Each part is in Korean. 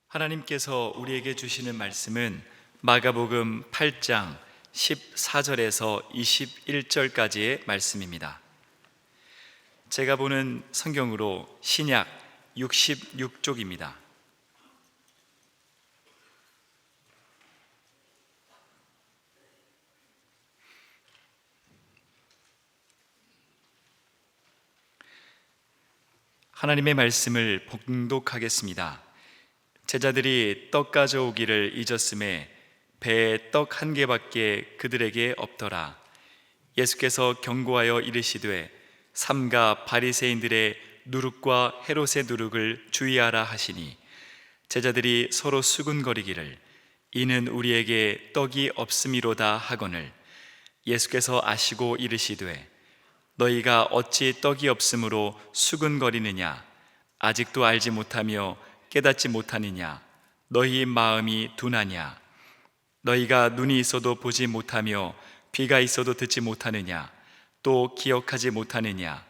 하나님께서 우리에게 주시는 말씀은 마가복음 8장 14절에서 21절까지의 말씀입니다. 제가 보는 성경으로 신약 66쪽입니다. 하나님의 말씀을 봉독하겠습니다. 제자들이 떡 가져오기를 잊었음에 배에 떡 한 개밖에 그들에게 없더라. 예수께서 경고하여 이르시되 삼가 바리새인들의 누룩과 헤롯의 누룩을 주의하라 하시니 제자들이 서로 수군거리기를 이는 우리에게 떡이 없음이로다 하거늘 예수께서 아시고 이르시되 너희가 어찌 떡이 없으므로 수군거리느냐 아직도 알지 못하며 깨닫지 못하느냐 너희 마음이 둔하냐 너희가 눈이 있어도 보지 못하며 귀가 있어도 듣지 못하느냐 또 기억하지 못하느냐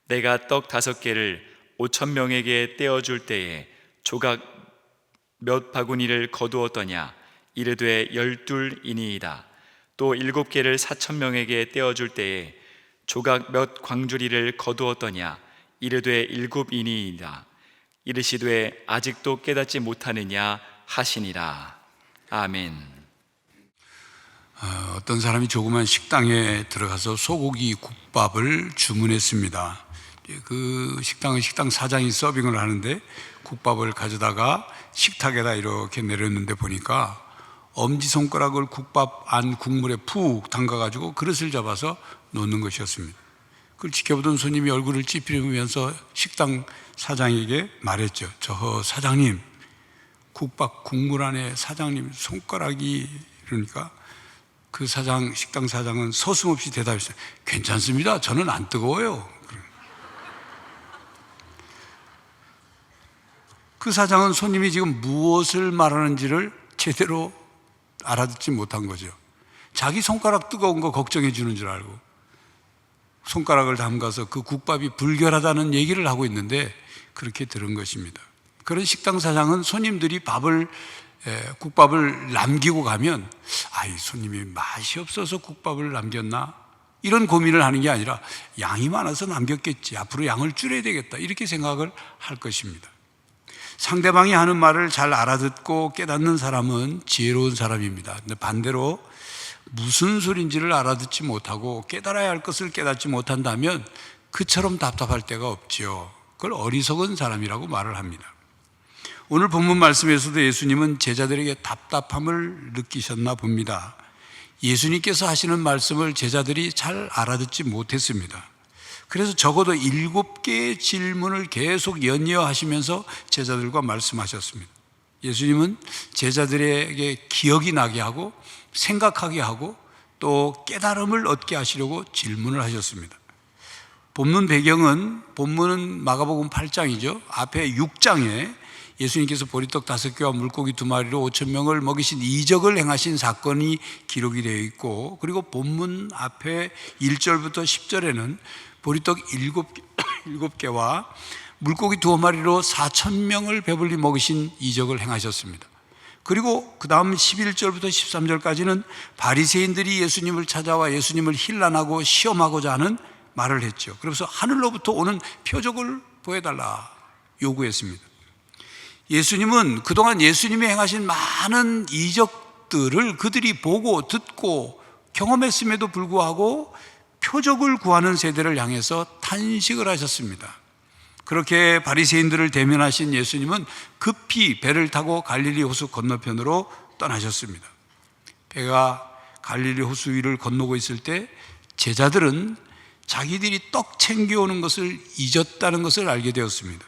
내가 떡 5개를 5,000명에게 떼어줄 때에 조각 몇 바구니를 거두었더냐 이르되 12이니이다 또 7개를 4,000명에게 떼어줄 때에 조각 몇 광주리를 거두었더냐 이르되 7이니이다 이르시되 아직도 깨닫지 못하느냐 하시니라. 아멘. 어떤 사람이 조그만 식당에 들어가서 소고기 국밥을 주문했습니다. 그 식당 사장이 서빙을 하는데 국밥을 가져다가 식탁에다 이렇게 내렸는데 보니까 엄지손가락을 국밥 안 국물에 푹 담가가지고 그릇을 잡아서 놓는 것이었습니다. 그걸 지켜보던 손님이 얼굴을 찌푸리면서 식당 사장에게 말했죠. 저 사장님, 국밥 국물 안에 사장님 손가락이, 그러니까 그 식당 사장은 서슴없이 대답했어요. 괜찮습니다. 저는 안 뜨거워요. 그 사장은 손님이 지금 무엇을 말하는지를 제대로 알아듣지 못한 거죠. 자기 손가락 뜨거운 거 걱정해 주는 줄 알고 손가락을 담가서 그 국밥이 불결하다는 얘기를 하고 있는데 그렇게 들은 것입니다. 그런 식당 사장은 손님들이 국밥을 남기고 가면 이 손님이 맛이 없어서 국밥을 남겼나? 이런 고민을 하는 게 아니라 양이 많아서 남겼겠지. 앞으로 양을 줄여야 되겠다. 이렇게 생각을 할 것입니다. 상대방이 하는 말을 잘 알아듣고 깨닫는 사람은 지혜로운 사람입니다. 근데 반대로 무슨 소린지를 알아듣지 못하고 깨달아야 할 것을 깨닫지 못한다면 그처럼 답답할 데가 없지요. 그걸 어리석은 사람이라고 말을 합니다. 오늘 본문 말씀에서도 예수님은 제자들에게 답답함을 느끼셨나 봅니다. 예수님께서 하시는 말씀을 제자들이 잘 알아듣지 못했습니다. 그래서 적어도 7개의 질문을 계속 연이어하시면서 제자들과 말씀하셨습니다. 예수님은 제자들에게 기억이 나게 하고 생각하게 하고 또 깨달음을 얻게 하시려고 질문을 하셨습니다. 본문은 마가복음 8장이죠. 앞에 6장에 예수님께서 보리떡 5개와 물고기 2마리로 5,000명을 먹이신 이적을 행하신 사건이 기록이 되어 있고, 그리고 본문 앞에 1절부터 10절에는 보리떡 7개와 물고기 2마리로 4,000명을 배불리 먹이신 이적을 행하셨습니다. 그리고 그 다음 11절부터 13절까지는 바리새인들이 예수님을 찾아와 예수님을 힐난하고 시험하고자 하는 말을 했죠. 그래서 하늘로부터 오는 표적을 보여달라 요구했습니다. 예수님은 그동안 예수님이 행하신 많은 이적들을 그들이 보고 듣고 경험했음에도 불구하고 표적을 구하는 세대를 향해서 탄식을 하셨습니다. 그렇게 바리새인들을 대면하신 예수님은 급히 배를 타고 갈릴리 호수 건너편으로 떠나셨습니다. 배가 갈릴리 호수 위를 건너고 있을 때 제자들은 자기들이 떡 챙겨오는 것을 잊었다는 것을 알게 되었습니다.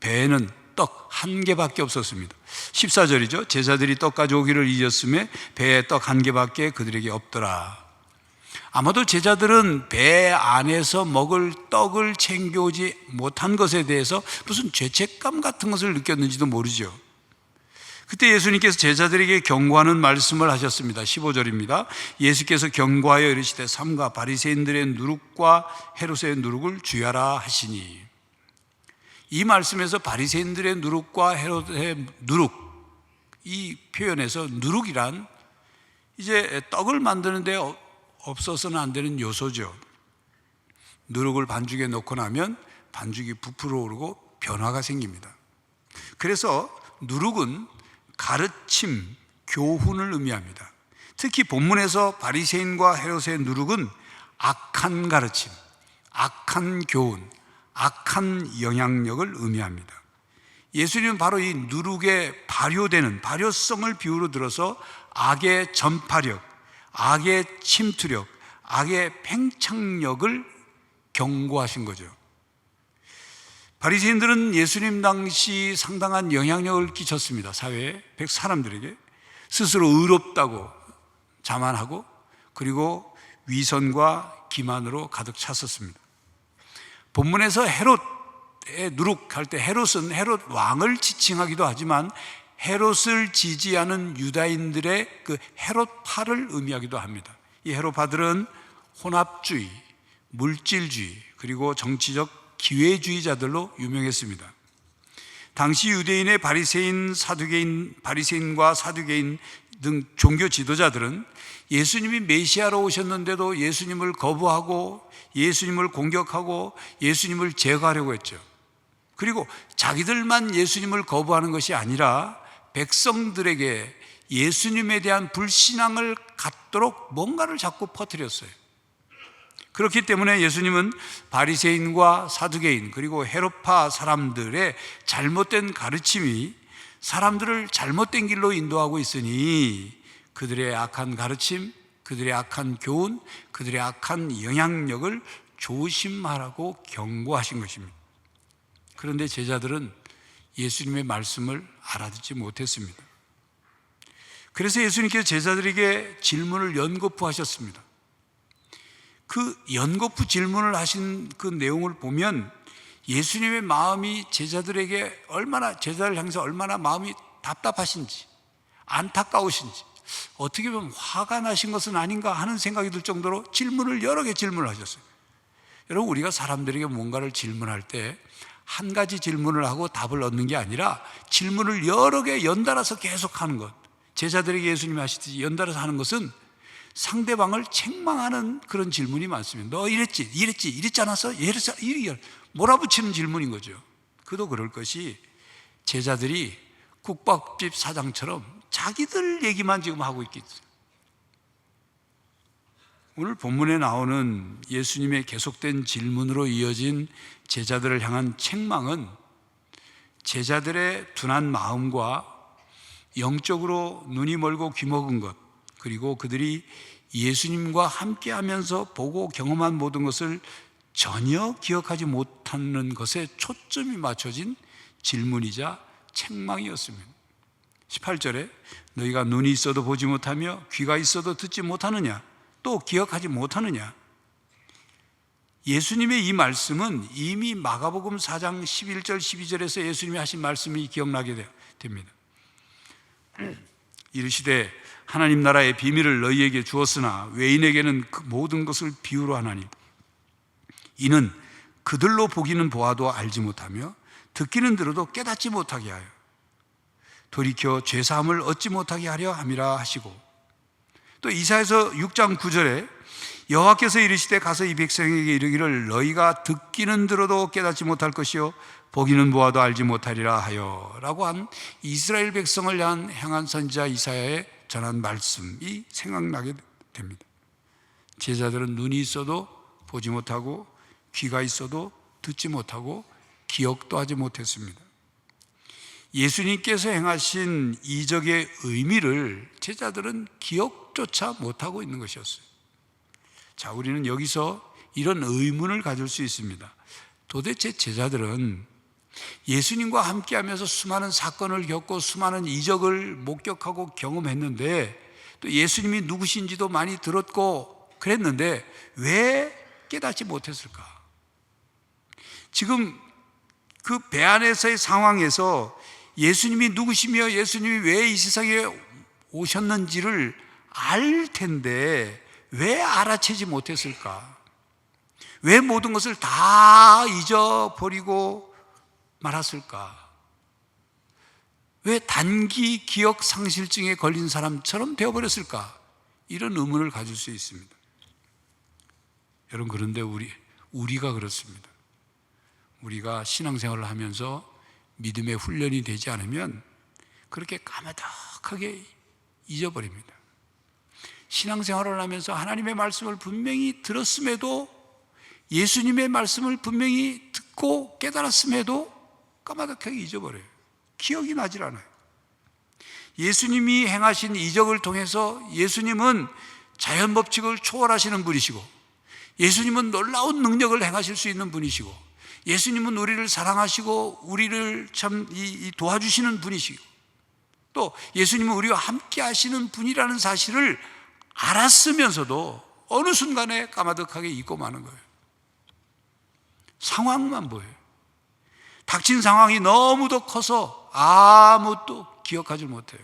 배에는 떡 1개밖에 없었습니다. 14절이죠. 제자들이 떡 가져오기를 잊었음에 배에 떡 1개밖에 그들에게 없더라. 아마도 제자들은 배 안에서 먹을 떡을 챙겨오지 못한 것에 대해서 무슨 죄책감 같은 것을 느꼈는지도 모르죠. 그때 예수님께서 제자들에게 경고하는 말씀을 하셨습니다. 15절입니다. 예수께서 경고하여 이르시되 삼가 바리새인들의 누룩과 헤롯의 누룩을 주의하라 하시니, 이 말씀에서 바리새인들의 누룩과 헤롯의 누룩, 이 표현에서 누룩이란 이제 떡을 만드는데 없어서는 안 되는 요소죠. 누룩을 반죽에 넣고 나면 반죽이 부풀어 오르고 변화가 생깁니다. 그래서 누룩은 가르침, 교훈을 의미합니다. 특히 본문에서 바리새인과 헤롯의 누룩은 악한 가르침, 악한 교훈, 악한 영향력을 의미합니다. 예수님은 바로 이 누룩의 발효되는 발효성을 비유로 들어서 악의 전파력, 악의 침투력, 악의 팽창력을 경고하신 거죠. 바리새인들은 예수님 당시 상당한 영향력을 끼쳤습니다. 사회에 사람들에게 스스로 의롭다고 자만하고 그리고 위선과 기만으로 가득 찼었습니다. 본문에서 헤롯의 누룩할 때 헤롯은 헤롯 왕을 지칭하기도 하지만 헤롯을 지지하는 유다인들의 그 헤롯파를 의미하기도 합니다. 이 헤롯파들은 혼합주의, 물질주의 그리고 정치적 기회주의자들로 유명했습니다. 당시 유대인의 바리새인과 사두개인 등 종교 지도자들은 예수님이 메시아로 오셨는데도 예수님을 거부하고 예수님을 공격하고 예수님을 제거하려고 했죠. 그리고 자기들만 예수님을 거부하는 것이 아니라 백성들에게 예수님에 대한 불신앙을 갖도록 뭔가를 자꾸 퍼뜨렸어요. 그렇기 때문에 예수님은 바리새인과 사두개인 그리고 헤롯파 사람들의 잘못된 가르침이 사람들을 잘못된 길로 인도하고 있으니 그들의 악한 가르침, 그들의 악한 교훈, 그들의 악한 영향력을 조심하라고 경고하신 것입니다. 그런데 제자들은 예수님의 말씀을 알아듣지 못했습니다. 그래서 예수님께서 제자들에게 질문을 연거푸하셨습니다. 그 연거푸 질문을 하신 그 내용을 보면 예수님의 마음이 제자들에게 제자를 향해서 얼마나 마음이 답답하신지, 안타까우신지, 어떻게 보면 화가 나신 것은 아닌가 하는 생각이 들 정도로 여러 개 질문을 하셨어요. 여러분, 우리가 사람들에게 뭔가를 질문할 때 한 가지 질문을 하고 답을 얻는 게 아니라 질문을 여러 개 연달아서 계속 하는 것, 제자들에게 예수님이 하시듯이 연달아서 하는 것은 상대방을 책망하는 그런 질문이 많습니다. 너 이랬지 않았어? 몰아붙이는 질문인 거죠. 그도 그럴 것이 제자들이 국밥집 사장처럼 자기들 얘기만 지금 하고 있겠죠. 오늘 본문에 나오는 예수님의 계속된 질문으로 이어진 제자들을 향한 책망은 제자들의 둔한 마음과 영적으로 눈이 멀고 귀 먹은 것, 그리고 그들이 예수님과 함께 하면서 보고 경험한 모든 것을 전혀 기억하지 못하는 것에 초점이 맞춰진 질문이자 책망이었습니다. 18절에 너희가 눈이 있어도 보지 못하며 귀가 있어도 듣지 못하느냐, 또 기억하지 못하느냐. 예수님의 이 말씀은 이미 마가복음 4장 11절 12절에서 예수님이 하신 말씀이 기억나게 됩니다. 이르시되 하나님 나라의 비밀을 너희에게 주었으나 외인에게는 그 모든 것을 비유로 하나니 이는 그들로 보기는 보아도 알지 못하며 듣기는 들어도 깨닫지 못하게 하여 돌이켜 죄사함을 얻지 못하게 하려 함이라 하시고, 또 이사야서 6장 9절에 여호와께서 이르시되 가서 이 백성에게 이르기를 너희가 듣기는 들어도 깨닫지 못할 것이요 보기는 보아도 알지 못하리라 하여 라고 한 이스라엘 백성을 향한 선지자 이사야의 전한 말씀이 생각나게 됩니다. 제자들은 눈이 있어도 보지 못하고 귀가 있어도 듣지 못하고 기억도 하지 못했습니다. 예수님께서 행하신 이적의 의미를 제자들은 기억조차 못하고 있는 것이었어요. 자, 우리는 여기서 이런 의문을 가질 수 있습니다. 도대체 제자들은 예수님과 함께하면서 수많은 사건을 겪고 수많은 이적을 목격하고 경험했는데 또 예수님이 누구신지도 많이 들었고 그랬는데 왜 깨닫지 못했을까? 지금 그 배 안에서의 상황에서 예수님이 누구시며 예수님이 왜 이 세상에 오셨는지를 알 텐데 왜 알아채지 못했을까? 왜 모든 것을 다 잊어버리고 말았을까? 왜 단기 기억 상실증에 걸린 사람처럼 되어버렸을까? 이런 의문을 가질 수 있습니다. 여러분, 그런데 우리가 그렇습니다. 우리가 신앙생활을 하면서 믿음의 훈련이 되지 않으면 그렇게 까마득하게 잊어버립니다. 신앙생활을 하면서 하나님의 말씀을 분명히 들었음에도, 예수님의 말씀을 분명히 듣고 깨달았음에도 까마득하게 잊어버려요. 기억이 나질 않아요. 예수님이 행하신 이적을 통해서 예수님은 자연 법칙을 초월하시는 분이시고, 예수님은 놀라운 능력을 행하실 수 있는 분이시고, 예수님은 우리를 사랑하시고 우리를 참 도와주시는 분이시고, 또 예수님은 우리와 함께 하시는 분이라는 사실을 알았으면서도 어느 순간에 까마득하게 잊고 마는 거예요. 상황만 보여요. 닥친 상황이 너무도 커서 아무것도 기억하지 못해요.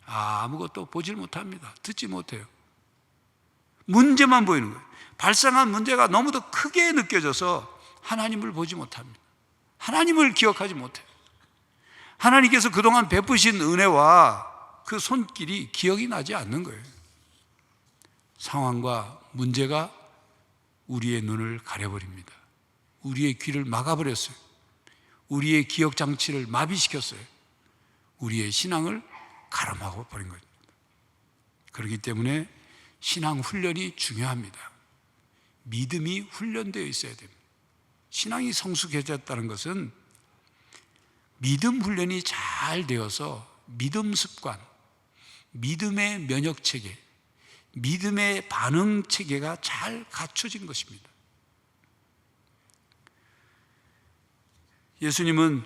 아무것도 보질 못합니다. 듣지 못해요. 문제만 보이는 거예요. 발생한 문제가 너무도 크게 느껴져서 하나님을 보지 못합니다. 하나님을 기억하지 못해요. 하나님께서 그동안 베푸신 은혜와 그 손길이 기억이 나지 않는 거예요. 상황과 문제가 우리의 눈을 가려버립니다. 우리의 귀를 막아버렸어요. 우리의 기억 장치를 마비시켰어요. 우리의 신앙을 가로막아 버린 겁니다. 그렇기 때문에 신앙 훈련이 중요합니다. 믿음이 훈련되어 있어야 됩니다. 신앙이 성숙해졌다는 것은 믿음 훈련이 잘 되어서 믿음 습관, 믿음의 면역 체계, 믿음의 반응 체계가 잘 갖춰진 것입니다. 예수님은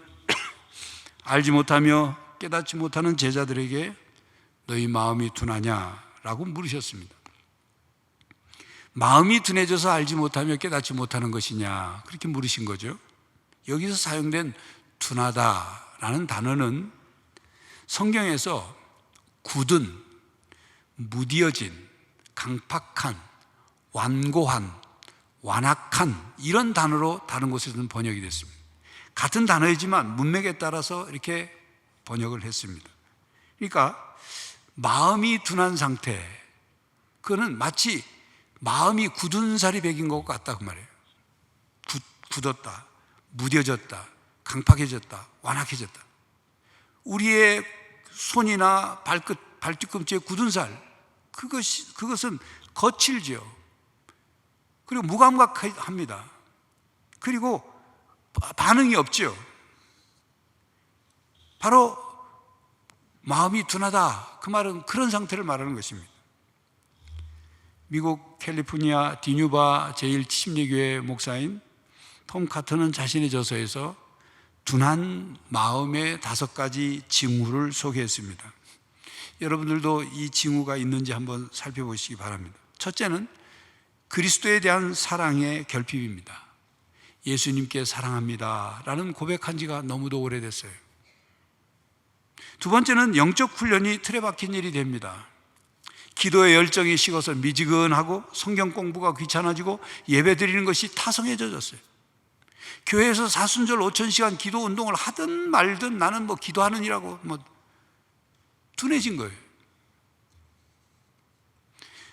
알지 못하며 깨닫지 못하는 제자들에게 너희 마음이 둔하냐라고 물으셨습니다. 마음이 둔해져서 알지 못하며 깨닫지 못하는 것이냐, 그렇게 물으신 거죠. 여기서 사용된 둔하다라는 단어는 성경에서 굳은, 무디어진, 강팍한, 완고한, 완악한, 이런 단어로 다른 곳에서는 번역이 됐습니다. 같은 단어이지만 문맥에 따라서 이렇게 번역을 했습니다. 그러니까 마음이 둔한 상태, 그거는 마치 마음이 굳은 살이 배긴 것 같다 그 말이에요. 굳었다, 무뎌졌다, 강팍해졌다, 완악해졌다. 우리의 손이나 발뒤꿈치에 굳은 살, 그것은 거칠죠. 그리고 무감각합니다. 그리고 반응이 없죠. 바로 마음이 둔하다, 그 말은 그런 상태를 말하는 것입니다. 미국 캘리포니아 디뉴바 제1침례교회 목사인 톰 카터는 자신의 저서에서 둔한 마음의 5가지 징후를 소개했습니다. 여러분들도 이 징후가 있는지 한번 살펴보시기 바랍니다. 첫째는 그리스도에 대한 사랑의 결핍입니다. 예수님께 사랑합니다 라는 고백한 지가 너무도 오래됐어요. 두 번째는 영적 훈련이 틀에 박힌 일이 됩니다. 기도의 열정이 식어서 미지근하고 성경 공부가 귀찮아지고 예배 드리는 것이 타성해져졌어요. 교회에서 사순절 5000시간 기도 운동을 하든 말든 나는 기도하는 이라고 둔해진 거예요.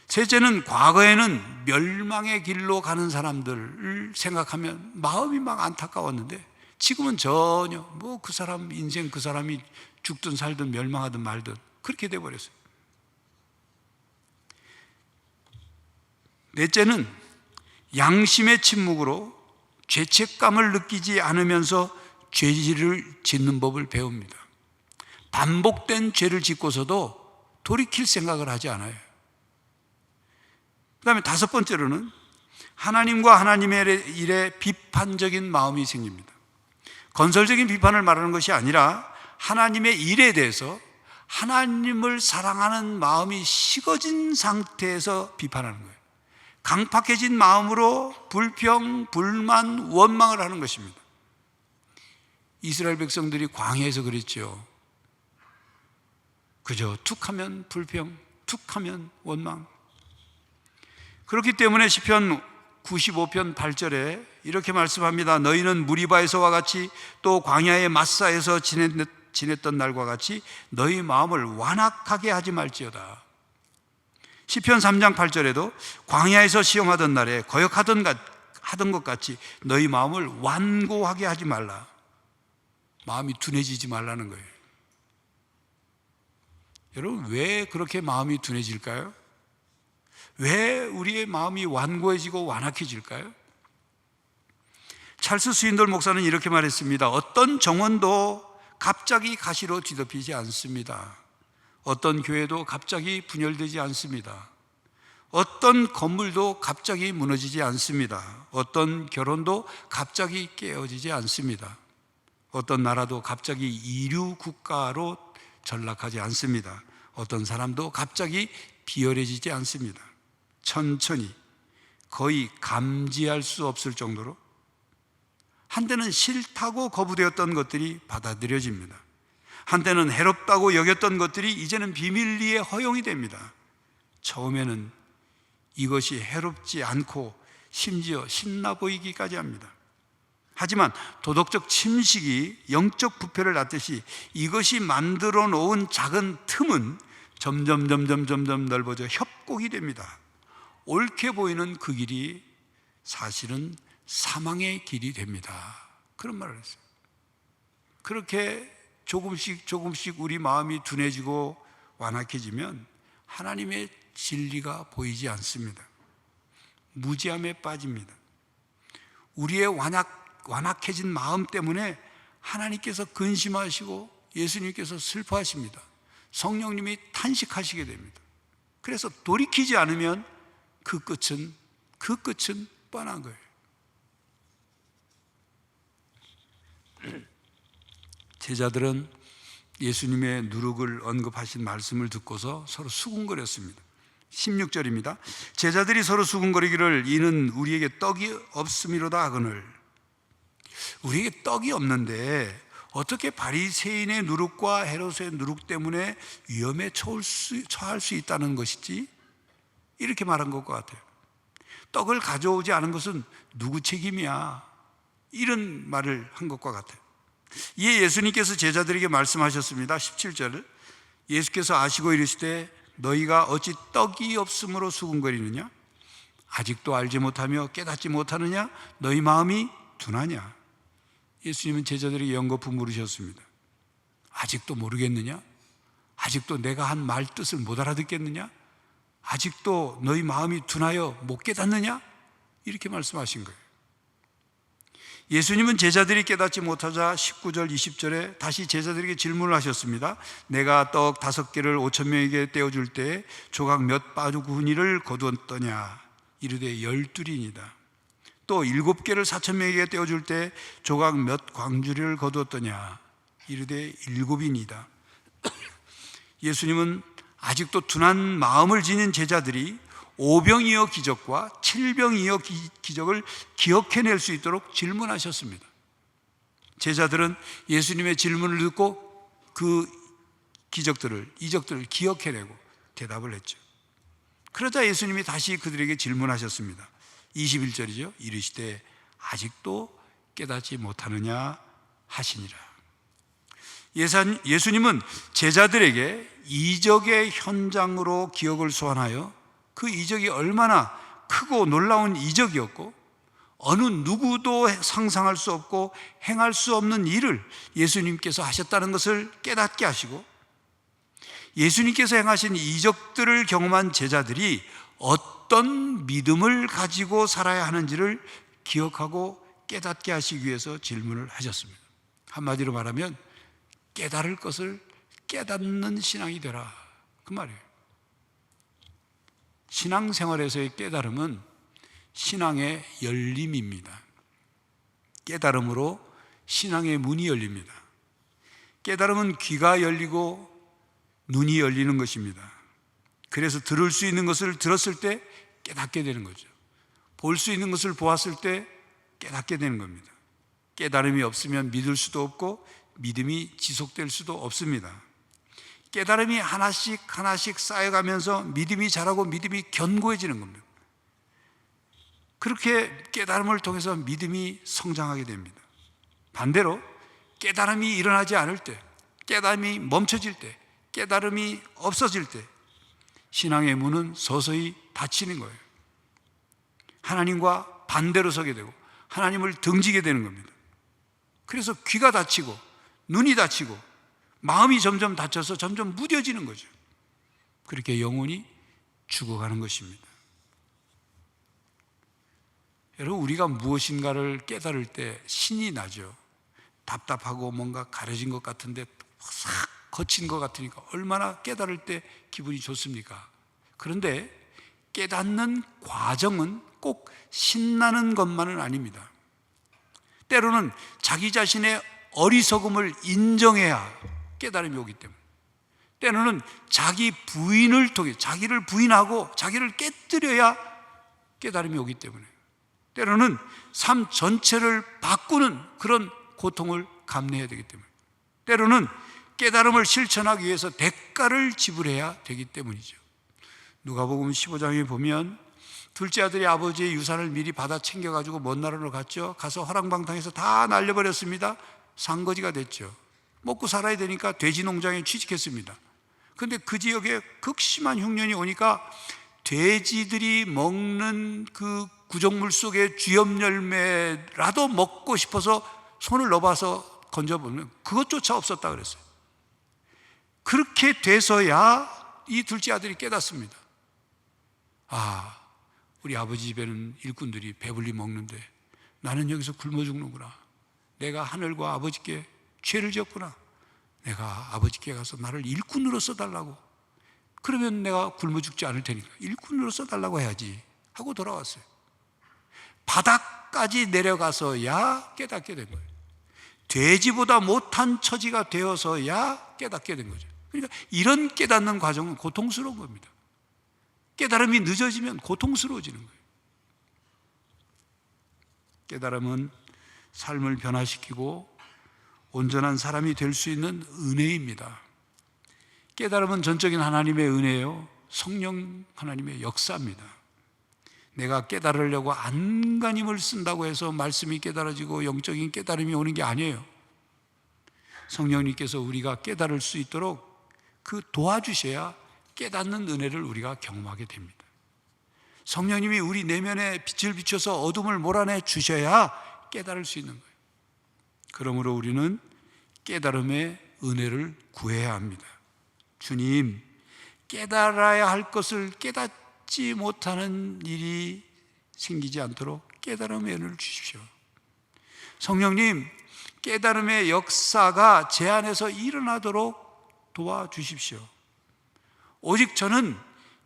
셋째는 과거에는 멸망의 길로 가는 사람들을 생각하면 마음이 막 안타까웠는데 지금은 전혀 그 사람 인생, 그 사람이 죽든 살든 멸망하든 말든 그렇게 돼버렸어요. 넷째는 양심의 침묵으로 죄책감을 느끼지 않으면서 죄를 짓는 법을 배웁니다. 반복된 죄를 짓고서도 돌이킬 생각을 하지 않아요. 그 다음에 5번째로는 하나님과 하나님의 일에 비판적인 마음이 생깁니다. 건설적인 비판을 말하는 것이 아니라 하나님의 일에 대해서 하나님을 사랑하는 마음이 식어진 상태에서 비판하는 거예요. 강팍해진 마음으로 불평, 불만, 원망을 하는 것입니다. 이스라엘 백성들이 광야에서 그랬죠. 그저 툭하면 불평, 툭하면 원망. 그렇기 때문에 시편 95편 8절에 이렇게 말씀합니다. 너희는 무리바에서와 같이 또 광야의 마사에서 지냈던 날과 같이 너희 마음을 완악하게 하지 말지어다. 시편 3장 8절에도 광야에서 시험하던 날에 거역하던 것 같이 너희 마음을 완고하게 하지 말라. 마음이 둔해지지 말라는 거예요. 여러분, 왜 그렇게 마음이 둔해질까요? 왜 우리의 마음이 완고해지고 완악해질까요? 찰스 스윈돌 목사는 이렇게 말했습니다. 어떤 정원도 갑자기 가시로 뒤덮이지 않습니다. 어떤 교회도 갑자기 분열되지 않습니다. 어떤 건물도 갑자기 무너지지 않습니다. 어떤 결혼도 갑자기 깨어지지 않습니다. 어떤 나라도 갑자기 이류 국가로 전락하지 않습니다. 어떤 사람도 갑자기 비열해지지 않습니다. 천천히, 거의 감지할 수 없을 정도로 한때는 싫다고 거부되었던 것들이 받아들여집니다. 한때는 해롭다고 여겼던 것들이 이제는 비밀리에 허용이 됩니다. 처음에는 이것이 해롭지 않고 심지어 신나 보이기까지 합니다. 하지만 도덕적 침식이 영적 부패를 낳듯이 이것이 만들어 놓은 작은 틈은 점점 넓어져 협곡이 됩니다. 옳게 보이는 그 길이 사실은 사망의 길이 됩니다. 그런 말을 했어요. 그렇게 조금씩 우리 마음이 둔해지고 완악해지면 하나님의 진리가 보이지 않습니다. 무지함에 빠집니다. 우리의 완악해진 마음 때문에 하나님께서 근심하시고 예수님께서 슬퍼하십니다. 성령님이 탄식하시게 됩니다. 그래서 돌이키지 않으면 그 끝은 뻔한 거예요. 제자들은 예수님의 누룩을 언급하신 말씀을 듣고서 서로 수군거렸습니다. 16절입니다. 제자들이 서로 수군거리기를 이는 우리에게 떡이 없음이로다 하거늘. 우리에게 떡이 없는데 어떻게 바리새인의 누룩과 헤롯의 누룩 때문에 위험에 처할 수 있다는 것이지? 이렇게 말한 것과 같아요. 떡을 가져오지 않은 것은 누구 책임이야? 이런 말을 한 것과 같아요. 이에 예수님께서 제자들에게 말씀하셨습니다. 17절 예수께서 아시고 이르시되 너희가 어찌 떡이 없음으로 수군거리느냐? 아직도 알지 못하며 깨닫지 못하느냐? 너희 마음이 둔하냐? 예수님은 제자들에게 연거푸 물으셨습니다. 아직도 모르겠느냐? 아직도 내가 한 말 뜻을 못 알아듣겠느냐? 아직도 너희 마음이 둔하여 못 깨닫느냐? 이렇게 말씀하신 거예요. 예수님은 제자들이 깨닫지 못하자 19절 20절에 다시 제자들에게 질문을 하셨습니다. 내가 떡 5개를 5,000명에게 떼어줄 때 조각 몇 바구니를 거두었더냐? 이르되 12이니이다. 또 7개를 4,000명에게 떼어줄 때 조각 몇 광주리를 거두었더냐? 이르되 7이니이다. 예수님은 아직도 둔한 마음을 지닌 제자들이 5병이어 기적과 7병이어 기적을 기억해낼 수 있도록 질문하셨습니다. 제자들은 예수님의 질문을 듣고 그 이적들을 기억해내고 대답을 했죠. 그러자 예수님이 다시 그들에게 질문하셨습니다. 21절이죠. 이르시되 아직도 깨닫지 못하느냐 하시니라. 예수님은 제자들에게 이적의 현장으로 기억을 소환하여 그 이적이 얼마나 크고 놀라운 이적이었고 어느 누구도 상상할 수 없고 행할 수 없는 일을 예수님께서 하셨다는 것을 깨닫게 하시고 예수님께서 행하신 이적들을 경험한 제자들이 어떤 믿음을 가지고 살아야 하는지를 기억하고 깨닫게 하시기 위해서 질문을 하셨습니다. 한마디로 말하면 깨달을 것을 깨닫는 신앙이 되라, 그 말이에요. 신앙생활에서의 깨달음은 신앙의 열림입니다. 깨달음으로 신앙의 문이 열립니다. 깨달음은 귀가 열리고 눈이 열리는 것입니다. 그래서 들을 수 있는 것을 들었을 때 깨닫게 되는 거죠. 볼 수 있는 것을 보았을 때 깨닫게 되는 겁니다. 깨달음이 없으면 믿을 수도 없고 믿음이 지속될 수도 없습니다. 깨달음이 하나씩 쌓여가면서 믿음이 자라고 믿음이 견고해지는 겁니다. 그렇게 깨달음을 통해서 믿음이 성장하게 됩니다. 반대로 깨달음이 일어나지 않을 때, 깨달음이 멈춰질 때, 깨달음이 없어질 때 신앙의 문은 서서히 닫히는 거예요. 하나님과 반대로 서게 되고 하나님을 등지게 되는 겁니다. 그래서 귀가 닫히고 눈이 닫히고 마음이 점점 닫혀서 점점 무뎌지는 거죠. 그렇게 영혼이 죽어가는 것입니다. 여러분, 우리가 무엇인가를 깨달을 때 신이 나죠. 답답하고 뭔가 가려진 것 같은데 싹 거친 것 같으니까 얼마나 깨달을 때 기분이 좋습니까? 그런데 깨닫는 과정은 꼭 신나는 것만은 아닙니다. 때로는 자기 자신의 어리석음을 인정해야 깨달음이 오기 때문에, 때로는 자기 부인을 통해 자기를 부인하고 자기를 깨뜨려야 깨달음이 오기 때문에, 때로는 삶 전체를 바꾸는 그런 고통을 감내해야 되기 때문에, 때로는 깨달음을 실천하기 위해서 대가를 지불해야 되기 때문이죠. 누가복음 15장에 보면 둘째 아들이 아버지의 유산을 미리 받아 챙겨가지고 먼 나라로 갔죠. 가서 허랑방탕해서 다 날려버렸습니다. 산거지가 됐죠. 먹고 살아야 되니까 돼지 농장에 취직했습니다. 그런데 그 지역에 극심한 흉년이 오니까 돼지들이 먹는 그 구정물 속의 쥐염 열매라도 먹고 싶어서 손을 넣어봐서 건져보면 그것조차 없었다 그랬어요. 그렇게 돼서야 이 둘째 아들이 깨닫습니다. 아, 우리 아버지 집에는 일꾼들이 배불리 먹는데 나는 여기서 굶어 죽는구나. 내가 하늘과 아버지께 죄를 지었구나. 내가 아버지께 가서 나를 일꾼으로 써달라고, 그러면 내가 굶어 죽지 않을 테니까 일꾼으로 써달라고 해야지 하고 돌아왔어요. 바닥까지 내려가서야 깨닫게 된 거예요. 돼지보다 못한 처지가 되어서야 깨닫게 된 거죠. 그러니까 이런 깨닫는 과정은 고통스러운 겁니다. 깨달음이 늦어지면 고통스러워지는 거예요. 깨달음은 삶을 변화시키고 온전한 사람이 될 수 있는 은혜입니다. 깨달음은 전적인 하나님의 은혜예요. 성령 하나님의 역사입니다. 내가 깨달으려고 안간힘을 쓴다고 해서 말씀이 깨달아지고 영적인 깨달음이 오는 게 아니에요. 성령님께서 우리가 깨달을 수 있도록 그 도와주셔야 깨닫는 은혜를 우리가 경험하게 됩니다. 성령님이 우리 내면에 빛을 비춰서 어둠을 몰아내 주셔야 깨달을 수 있는 거예요. 그러므로 우리는 깨달음의 은혜를 구해야 합니다. 주님, 깨달아야 할 것을 깨닫지 못하는 일이 생기지 않도록 깨달음의 은혜를 주십시오. 성령님, 깨달음의 역사가 제 안에서 일어나도록 도와주십시오. 오직 저는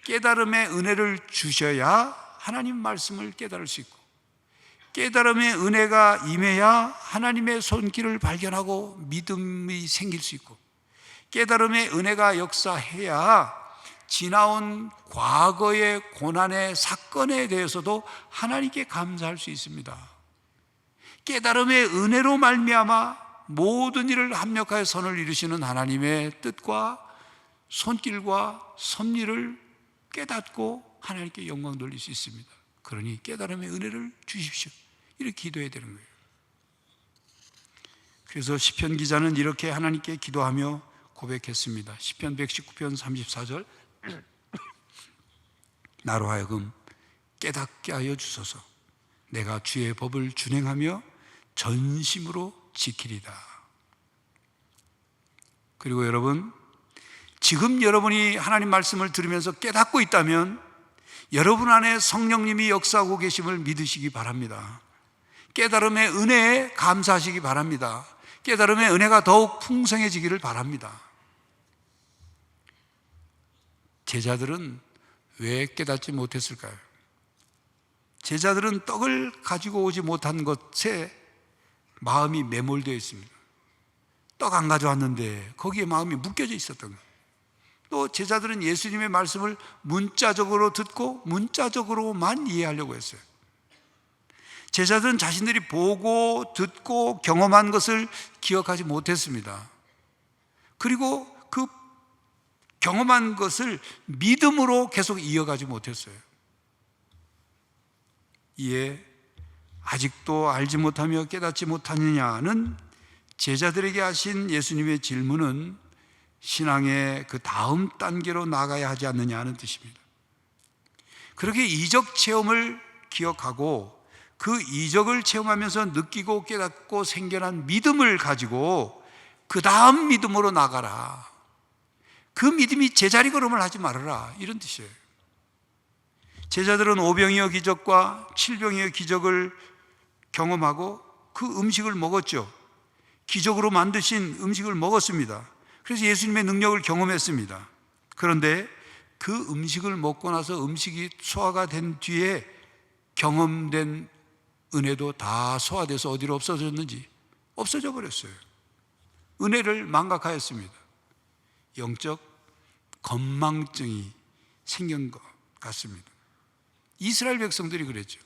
깨달음의 은혜를 주셔야 하나님 말씀을 깨달을 수 있고, 깨달음의 은혜가 임해야 하나님의 손길을 발견하고 믿음이 생길 수 있고, 깨달음의 은혜가 역사해야 지나온 과거의 고난의 사건에 대해서도 하나님께 감사할 수 있습니다. 깨달음의 은혜로 말미암아 모든 일을 합력하여 선을 이루시는 하나님의 뜻과 손길과 섭리를 깨닫고 하나님께 영광 돌릴 수 있습니다. 그러니 깨달음의 은혜를 주십시오. 이렇게 기도해야 되는 거예요. 그래서 시편 기자는 이렇게 하나님께 기도하며 고백했습니다. 시편 119편 34절 나로 하여금 깨닫게 하여 주소서. 내가 주의 법을 준행하며 전심으로 지키리다. 그리고 여러분, 지금 여러분이 하나님 말씀을 들으면서 깨닫고 있다면 여러분 안에 성령님이 역사하고 계심을 믿으시기 바랍니다. 깨달음의 은혜에 감사하시기 바랍니다. 깨달음의 은혜가 더욱 풍성해지기를 바랍니다. 제자들은 왜 깨닫지 못했을까요? 제자들은 떡을 가지고 오지 못한 것에 마음이 매몰되어 있습니다. 떡 안 가져왔는데 거기에 마음이 묶여져 있었던 거예요. 또 제자들은 예수님의 말씀을 문자적으로 듣고 문자적으로만 이해하려고 했어요. 제자들은 자신들이 보고 듣고 경험한 것을 기억하지 못했습니다. 그리고 그 경험한 것을 믿음으로 계속 이어가지 못했어요. 이에 아직도 알지 못하며 깨닫지 못하느냐는 제자들에게 하신 예수님의 질문은 신앙의 그 다음 단계로 나가야 하지 않느냐 하는 뜻입니다. 그렇게 이적 체험을 기억하고 그 이적을 체험하면서 느끼고 깨닫고 생겨난 믿음을 가지고 그 다음 믿음으로 나가라. 그 믿음이 제자리 걸음을 하지 말아라, 이런 뜻이에요. 제자들은 오병이어 기적과 칠병이어 기적을 경험하고 그 음식을 먹었죠. 기적으로 만드신 음식을 먹었습니다. 그래서 예수님의 능력을 경험했습니다. 그런데 그 음식을 먹고 나서 음식이 소화가 된 뒤에 경험된 은혜도 다 소화돼서 어디로 없어졌는지 없어져 버렸어요. 은혜를 망각하였습니다. 영적 건망증이 생긴 것 같습니다. 이스라엘 백성들이 그랬죠.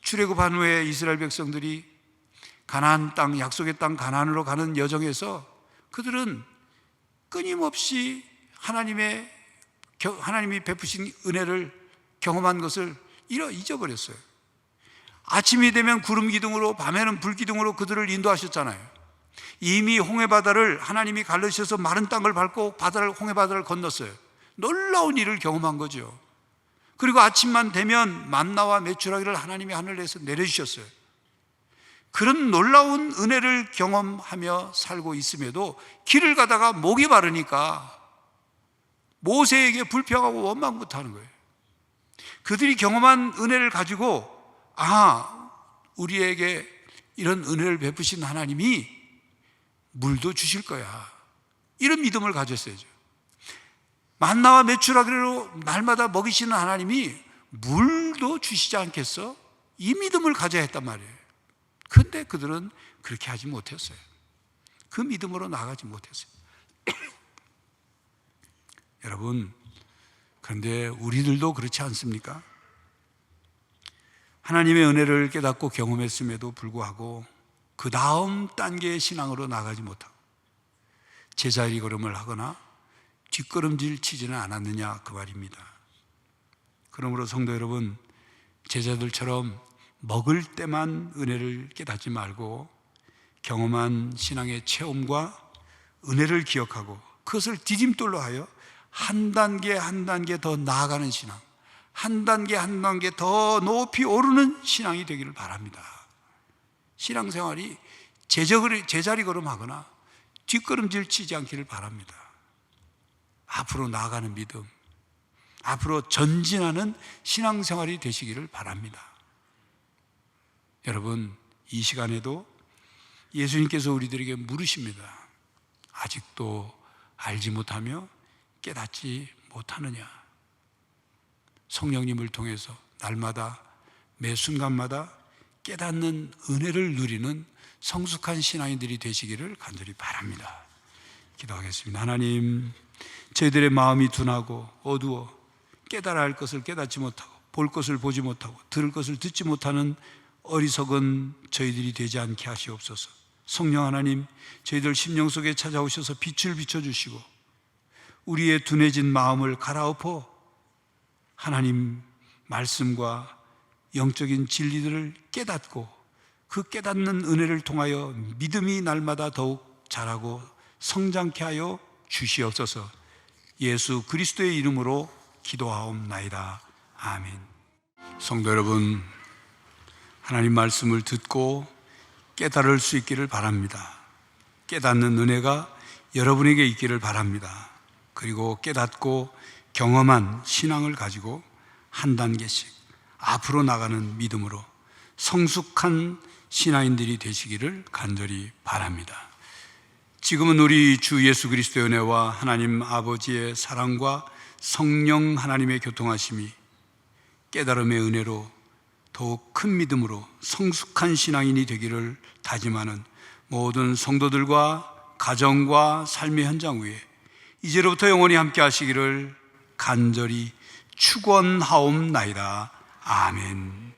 출애굽한 후에 이스라엘 백성들이 가나안 땅, 약속의 땅 가나안으로 가는 여정에서 그들은 끊임없이 하나님이 베푸신 은혜를 경험한 것을 잊어버렸어요. 아침이 되면 구름 기둥으로, 밤에는 불 기둥으로 그들을 인도하셨잖아요. 이미 홍해바다를 하나님이 갈르셔서 마른 땅을 밟고 홍해바다를 건넜어요. 놀라운 일을 경험한 거죠. 그리고 아침만 되면 만나와 메추라기를 하나님이 하늘에서 내려주셨어요. 그런 놀라운 은혜를 경험하며 살고 있음에도 길을 가다가 목이 마르니까 모세에게 불평하고 원망부터 하는 거예요. 그들이 경험한 은혜를 가지고 우리에게 이런 은혜를 베푸신 하나님이 물도 주실 거야, 이런 믿음을 가졌어야죠. 만나와 메추라기로 날마다 먹이시는 하나님이 물도 주시지 않겠어? 이 믿음을 가져야 했단 말이에요. 그런데 그들은 그렇게 하지 못했어요. 그 믿음으로 나가지 못했어요. 여러분, 그런데 우리들도 그렇지 않습니까? 하나님의 은혜를 깨닫고 경험했음에도 불구하고 그 다음 단계의 신앙으로 나가지 못하고 제자리 걸음을 하거나 뒷걸음질 치지는 않았느냐, 그 말입니다. 그러므로 성도 여러분, 제자들처럼 먹을 때만 은혜를 깨닫지 말고 경험한 신앙의 체험과 은혜를 기억하고 그것을 디딤돌로 하여 한 단계 한 단계 더 나아가는 신앙, 한 단계 한 단계 더 높이 오르는 신앙이 되기를 바랍니다. 신앙생활이 제자리 걸음하거나 뒷걸음질 치지 않기를 바랍니다. 앞으로 나아가는 믿음, 앞으로 전진하는 신앙생활이 되시기를 바랍니다. 여러분, 이 시간에도 예수님께서 우리들에게 물으십니다. 아직도 알지 못하며 깨닫지 못하느냐? 성령님을 통해서 날마다 매 순간마다 깨닫는 은혜를 누리는 성숙한 신앙인들이 되시기를 간절히 바랍니다. 기도하겠습니다. 하나님, 저희들의 마음이 둔하고 어두워 깨달아야 할 것을 깨닫지 못하고 볼 것을 보지 못하고 들을 것을 듣지 못하는 어리석은 저희들이 되지 않게 하시옵소서. 성령 하나님, 저희들 심령 속에 찾아오셔서 빛을 비춰주시고 우리의 둔해진 마음을 갈아엎어 하나님 말씀과 영적인 진리들을 깨닫고 그 깨닫는 은혜를 통하여 믿음이 날마다 더욱 자라고 성장케 하여 주시옵소서. 예수 그리스도의 이름으로 기도하옵나이다. 아멘. 성도 여러분, 하나님 말씀을 듣고 깨달을 수 있기를 바랍니다. 깨닫는 은혜가 여러분에게 있기를 바랍니다. 그리고 깨닫고 경험한 신앙을 가지고 한 단계씩 앞으로 나가는 믿음으로 성숙한 신앙인들이 되시기를 간절히 바랍니다. 지금은 우리 주 예수 그리스도의 은혜와 하나님 아버지의 사랑과 성령 하나님의 교통하심이 깨달음의 은혜로 더욱 큰 믿음으로 성숙한 신앙인이 되기를 다짐하는 모든 성도들과 가정과 삶의 현장 위에 이제로부터 영원히 함께 하시기를 간절히 축원하옵나이다. 아멘.